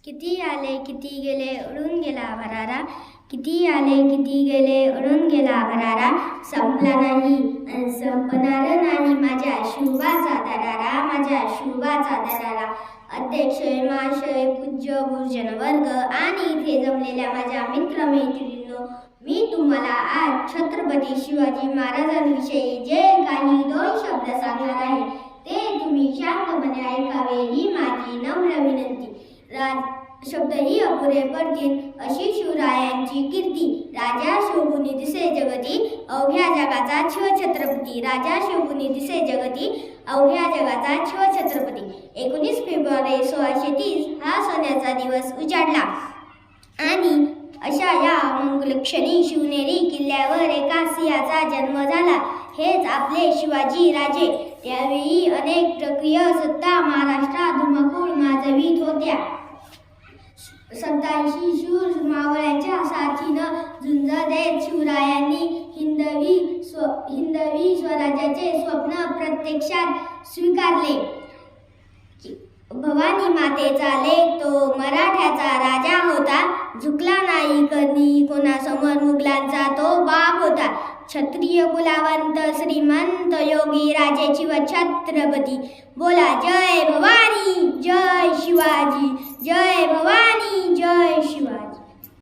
किती आले किती गेले उडून गेला भरारा, किती आले किती गेले उडून गेला भरारा, संपला नाही आणि संपणार नाही माझ्या शिवाचा दरारा, माझ्या शिवाचा दरारा. अध्यक्ष महाशय, पूज्य गुरुजन वर्ग आणि इथे जमलेल्या माझ्या मित्रमैत्रिणींनो, मी तुम्हाला आज छत्रपती शिवाजी महाराजांविषयी जे काही 2 शब्द सांगणार आहे ते तुम्ही शांतपणे ऐकावे ही माझी नम्र विनंती. शब्दही अपुरे पडतील अशी शिवरायांची कीर्ती. राजा शोभुनी दिसे जगती अवघ्या जगाचा शिवछत्रपती, राजा शोभुनी दिसे जगती अवघ्या जगाचा शिवछत्रपती. 19 फेब्रुवारी 1630 हा सोन्याचा दिवस उजाडला आणि अशा या मंगलक्षणी शिवनेरी किल्ल्यावर एका सिंहाचा जन्म झाला. हेच आपले शिवाजी राजे. त्यावेळी अनेक प्रक्रिय सत्ता महाराष्ट्रात धुमाकूळ माजवीत होत्या. 87 शूर मावळ्यांच्या साथीनं झुंज देत शिवरायांनी हिंदवी स्वराज्याचे स्वप्न प्रत्यक्षात स्वीकारले. भवानी मातेचा लेक तो मराठ्याचा राजा होता, झुकला नाही कधी कोणासमोर, मुघलांचा तो बाप होता. क्षत्रिय कुलावंत श्रीमंत योगी राजे शिवछत्रपती. बोला जय भवानी जय शिवाजी, जय भवानी जय शिवाजी.